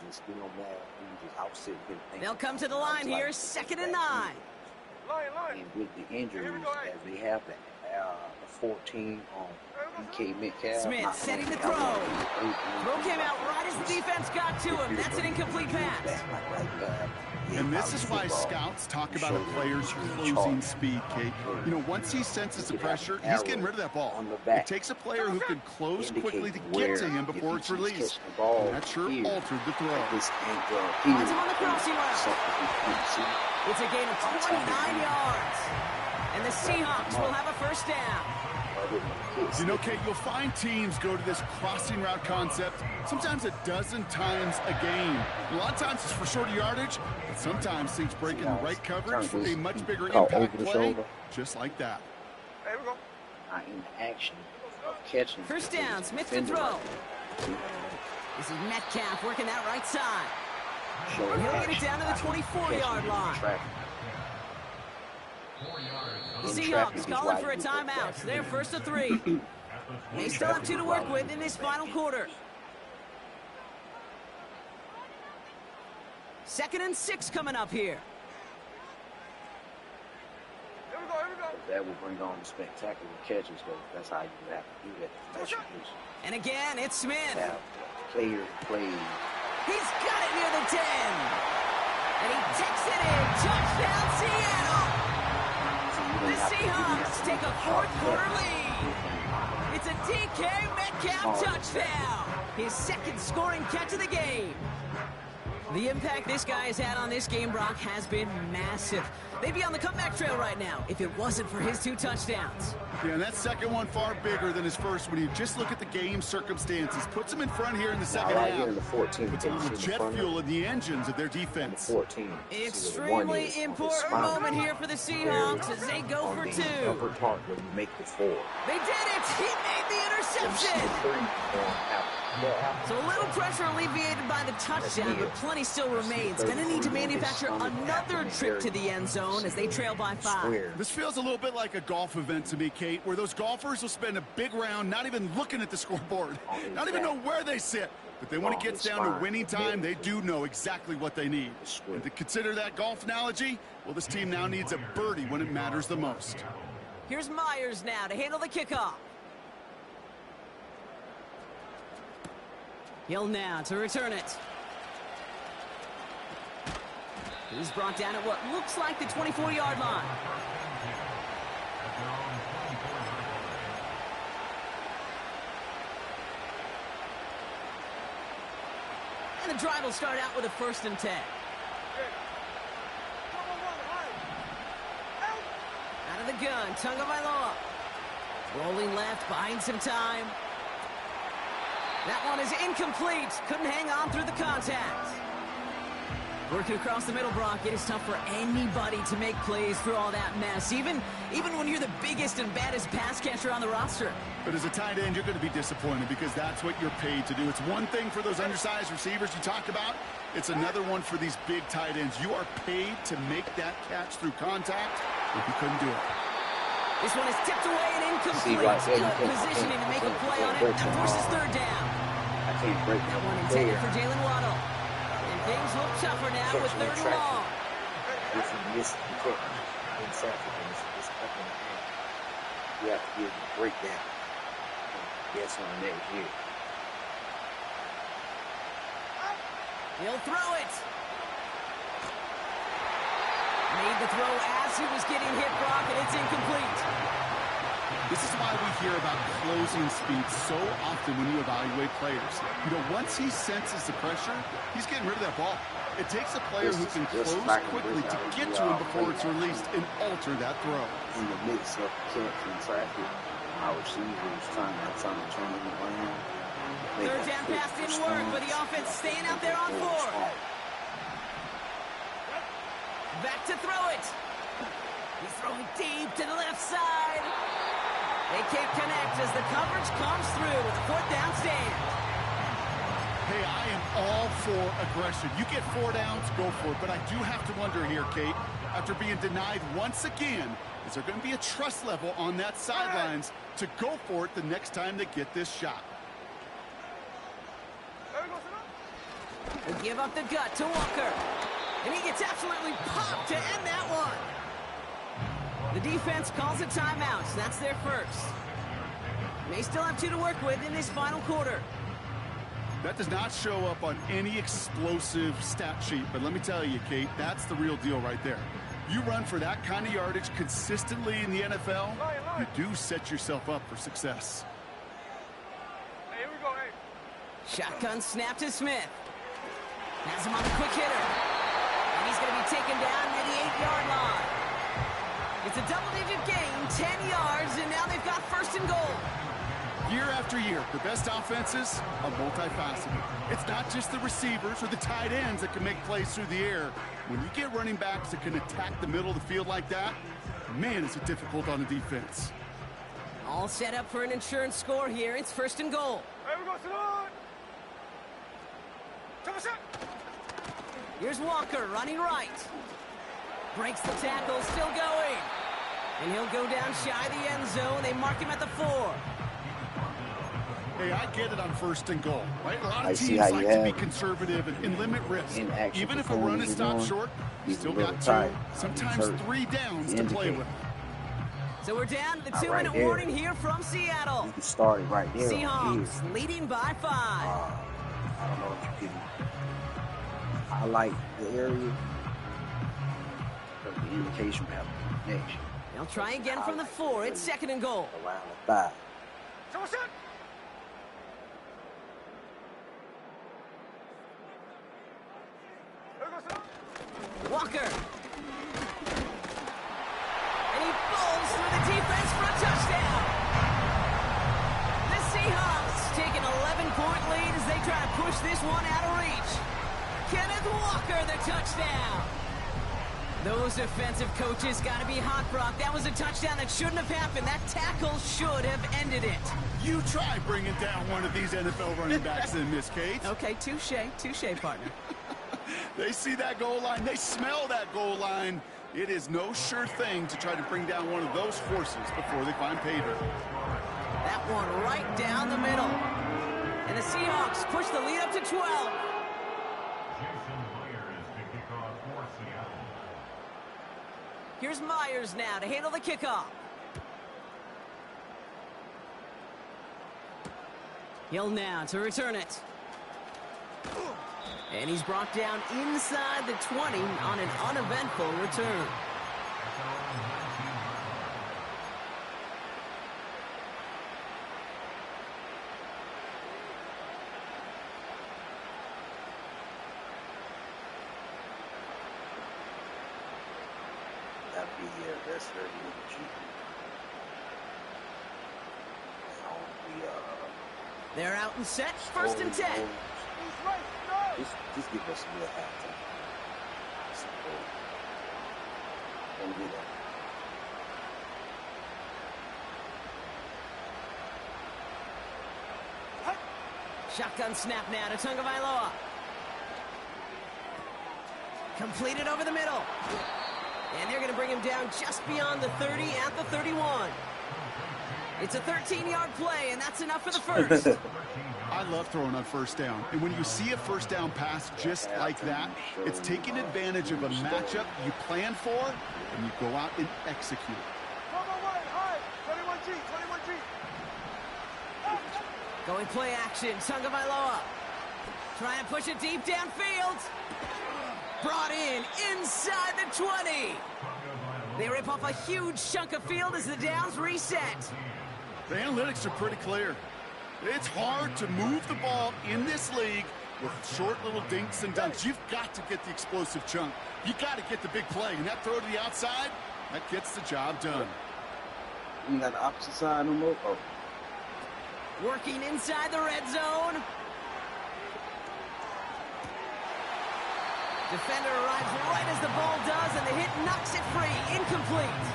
just, you know, mad. He just out sitting here thinking. They'll come to the line here, like, 2nd and 9. And with the injuries, as they have the 14 on DK Metcalf. Smith setting the throw. Throw came out right as the defense got to him. That's an incomplete pass. And this is why scouts talk about a player's closing speed, Kate. You know, once he senses the pressure, he's getting rid of that ball. It takes a player who can close quickly to get to him before it's released. And that sure altered the throw. Finds him on the crossing route. It's a gain of 29 yards. And the Seahawks will have a first down. You know, Kate, you'll find teams go to this crossing route concept sometimes a dozen times a game. A lot of times it's for shorter yardage, but sometimes things break in the right coverage for a much bigger impact play, just like that. There we go. In the action of catching. First down, Smith to throw. This is Metcalf working that right side. He'll get it down to the 24-yard line. The Seahawks calling for a timeout. They're 1st and 3. They still have 2 to work with in this final quarter. 2nd and 6 coming up here. Here we go. That will bring on the spectacular catches, though. That's how you have to do that. And again, it's Smith. Player plays. He's got it near the 10. And he takes it in. Touchdown, Seattle. The Seahawks take a 4th quarter lead. It's a DK Metcalf touchdown. His 2nd scoring catch of the game. The impact this guy has had on this game, Brock, has been massive. They'd be on the comeback trail right now if it wasn't for his 2 touchdowns. Yeah, and that second one far bigger than his first when you just look at the game circumstances. Puts him in front here in the second half. Here in the 14. Puts a little jet fuel in the engines of their defense. 14. Extremely important moment here for the Seahawks as they go for 2. Upper part when you make the 4. They did it! He made the interception! So a little pressure alleviated by the touchdown, but plenty still remains. Gonna need to manufacture another trip to the end zone as they trail by 5. This feels a little bit like a golf event to me, Kate, where those golfers will spend a big round not even looking at the scoreboard, not even know where they sit. But then when it gets down to winning time, they do know exactly what they need. And to consider that golf analogy, well, this team now needs a birdie when it matters the most. Here's Myers now to handle the kickoff. Hill now to return it. He's brought down at what looks like the 24-yard line. And the drive will start out with a 1st and 10. Out of the gun, Tagovailoa. Rolling left, buying some time. That one is incomplete. Couldn't hang on through the contact. Working across the middle, Brock, it is tough for anybody to make plays through all that mess, even when you're the biggest and baddest pass catcher on the roster. But as a tight end, you're going to be disappointed because that's what you're paid to do. It's one thing for those undersized receivers you talk about. It's another one for these big tight ends. You are paid to make that catch through contact if you couldn't do it. This one is tipped away and incomplete. Good positioning to make a play on it. That forces 3rd down. I can't break that one intended for Jalen Waddle. And things look tougher now with 3rd and long. If you miss the kick inside of this up in the hand, you have to give the breakdown. Yes, on the next here. He'll throw it. Made the throw as he was getting hit, Brock, and it's incomplete. This is why we hear about closing speed so often when you evaluate players. You know, once he senses the pressure, he's getting rid of that ball. It takes a player who can close quickly to get to him before it's released and alter that throw. In the midst of catching traffic, our receivers trying to turn it around. 3rd down pass didn't work, but the offense staying out there on 4. Back to throw it. He's throwing deep to the left side. They can't connect as the coverage comes through with a 4th down stand. Hey, I am all for aggression. You get 4 downs, go for it. But I do have to wonder here, Kate, after being denied once again, is there going to be a trust level on that sidelines to go for it the next time they get this shot? They give up the gut to Walker. And he gets absolutely popped to end that one. The defense calls a timeout. So that's their first. They still have 2 to work with in this final quarter. That does not show up on any explosive stat sheet, but let me tell you, Kate, that's the real deal right there. You run for that kind of yardage consistently in the NFL, you do set yourself up for success. Hey, here we go, hey. Shotgun snap to Smith. Has him on the quick hitter. And he's going to be taken down near the 8-yard line. It's a double-digit gain, 10 yards, and now they've got first and goal. Year after year, the best offenses are multifaceted. It's not just the receivers or the tight ends that can make plays through the air. When you get running backs that can attack the middle of the field like that, man, is it difficult on the defense. All set up for an insurance score here. It's first and goal. Here we go, Salon. Here's Walker running right. Breaks the tackle, still going. And he'll go down shy of the end zone. They mark him at the 4. Hey, I get it on first and goal, right? A lot of teams like to be conservative and limit risk. Even if a run is stopped short, you still got 2, sometimes 3 downs to play with. So we're down to the 2-minute warning here from Seattle. You can start it right there. Seahawks leading by 5. I don't know if you can highlight the area. The indication we have next. They'll try again from the 4. It's second and goal. Around the 5. Walker. And he falls through the defense for a touchdown. The Seahawks take an 11-point lead as they try to push this one out of reach. Kenneth Walker, the touchdown. Those defensive coaches got to be hot, Brock. That was a touchdown that shouldn't have happened. That tackle should have ended it. You try bringing down one of these NFL running backs in, Miss Kate. Okay, touche, partner. They see that goal line. They smell that goal line. It is no sure thing to try to bring down one of those horses before they find pay dirt. That one right down the middle. And the Seahawks push the lead up to 12. Here's Myers now to handle the kickoff. Hill now to return it. And he's brought down inside the 20 on an uneventful return. That'd be that's very cheap. They're out and set. First and 10. Just give us a little halftime. Don't do that. Shotgun snap now to Tagovailoa. Completed over the middle. And they're going to bring him down just beyond the 30 at the 31. It's a 13-yard play, and that's enough for the first. I love throwing on first down. And when you see a first down pass just like that, it's taking advantage of a matchup you plan for, and you go out and execute. Going play action, Tagovailoa. Trying to push it deep downfield. Brought in inside the 20. They rip off a huge chunk of field as the downs reset. The analytics are pretty clear. It's hard to move the ball in this league with short little dinks and dunks. You've got to get the explosive chunk. You got to get the big play. And that throw to the outside, that gets the job done. You got the opposite side no more? Oh. Working inside the red zone. Defender arrives right as the ball does, and the hit knocks it free. Incomplete.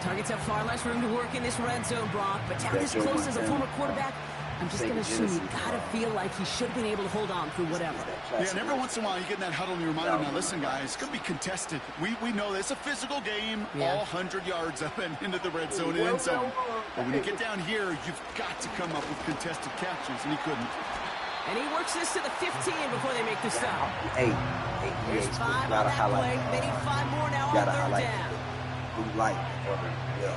Targets have far less room to work in this red zone, Brock, but down this close as a former quarterback, I'm just going to assume you got to feel like he should have been able to hold on through whatever. Yeah, and every once in a while you get in that huddle in your mind, now listen, guys, it's going to be contested. We know this. It's a physical game, all 100 yards up and into the red zone and end zone. But when you get down here, you've got to come up with contested catches, and he couldn't. And he works this to the 15 before they make the stop. Hey, There's you 5 on gotta that highlight. play. They need 5 more now on Gotta 3rd highlight. down. Blue light. Yeah.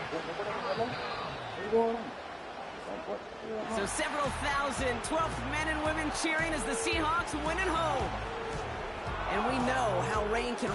What's going on? So several thousand 12th men and women cheering as the Seahawks win at home. And we know how rain can